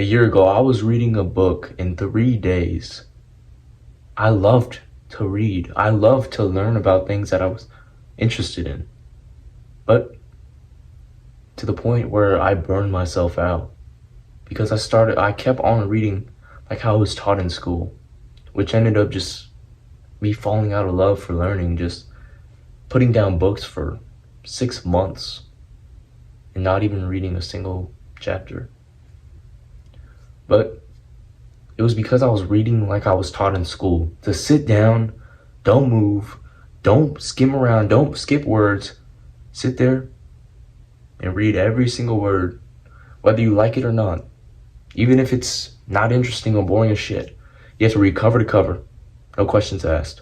A year ago, I was reading a book in 3 days. I loved to read. I loved to learn about things that I was interested in. But to the point where I burned myself out because I kept on reading like how I was taught in school, which ended up just me falling out of love for learning, just putting down books for 6 months and not even reading a single chapter. But it was because I was reading like I was taught in school, to sit down, don't move, don't skim around, don't skip words, sit there and read every single word, whether you like it or not. Even if it's not interesting or boring as shit, you have to read cover to cover, no questions asked.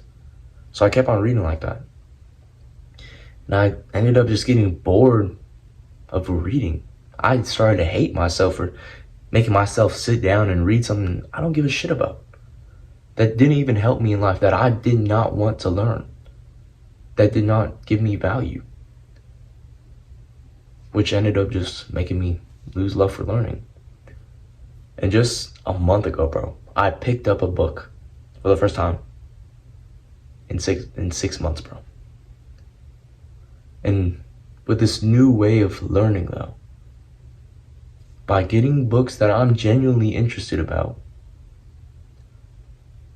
So I kept on reading like that. And I ended up just getting bored of reading. I started to hate myself for making myself sit down and read something I don't give a shit about, that didn't even help me in life, that I did not want to learn, that did not give me value, which ended up just making me lose love for learning. And just a month ago, bro, I picked up a book for the first time in 6 months, bro. And with this new way of learning, though, by getting books that I'm genuinely interested about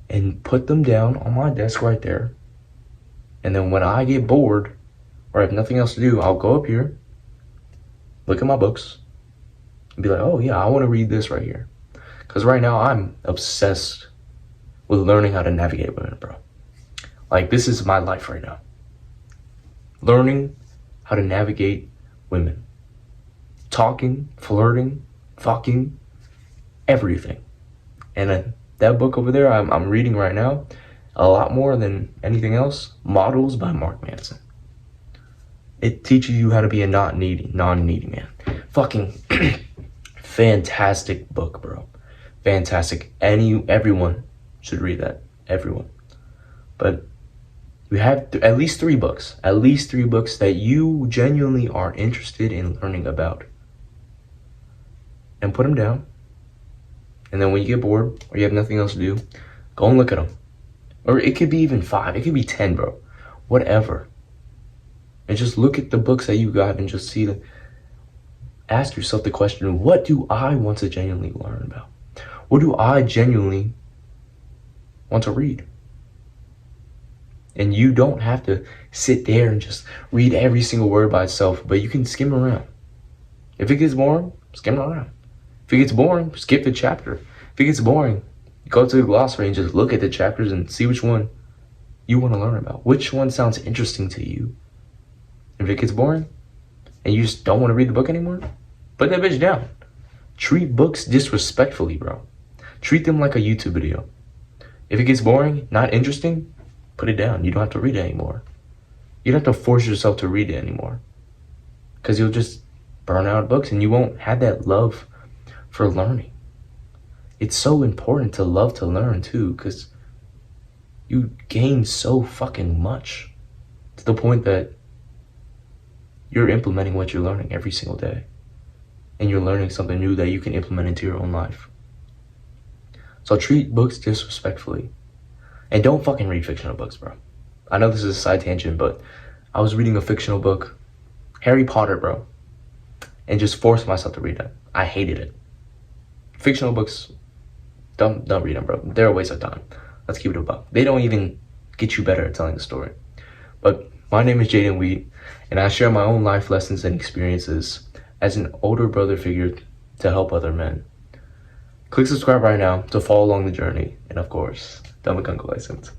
and put them down on my desk right there. And then when I get bored or I have nothing else to do, I'll go up here, look at my books, and be like, oh yeah, I want to read this right here. Because right now I'm obsessed with learning how to navigate women, bro. Like, this is my life right now. Learning how to navigate women. Talking, flirting, fucking, everything. And that book over there I'm reading right now, a lot more than anything else, Models by Mark Manson. It teaches you how to be a non-needy man. Fucking fantastic book, bro. Fantastic. Everyone should read that. Everyone. But you have at least three books that you genuinely are interested in learning about, and put them down. And then when you get bored or you have nothing else to do, go and look at them. Or it could be even 5, it could be 10, bro. Whatever. And just look at the books that you got and just ask yourself the question, what do I want to genuinely learn about? What do I genuinely want to read? And you don't have to sit there and just read every single word by itself, but you can skim around. If it gets boring, skim around. If it gets boring, skip the chapter. If it gets boring, go to the glossary and just look at the chapters and see which one you want to learn about. Which one sounds interesting to you? If it gets boring and you just don't want to read the book anymore, put that bitch down. Treat books disrespectfully, bro. Treat them like a YouTube video. If it gets boring, not interesting, put it down. You don't have to read it anymore. You don't have to force yourself to read it anymore, because you'll just burn out books and you won't have that love for learning. It's so important to love to learn too, because you gain so fucking much to the point that you're implementing what you're learning every single day, and you're learning something new that you can implement into your own life. So treat books disrespectfully, and don't fucking read fictional books, bro. I know this is a side tangent, but I was reading a fictional book, Harry Potter, bro, and just forced myself to read it. I hated it. Fictional books, don't read them, bro. They're a waste of time. Let's keep it a buck. They don't even get you better at telling the story. But my name is Jaden Wheat, and I share my own life lessons and experiences as an older brother figure to help other men. Click subscribe right now to follow along the journey, and of course, dumb gun license.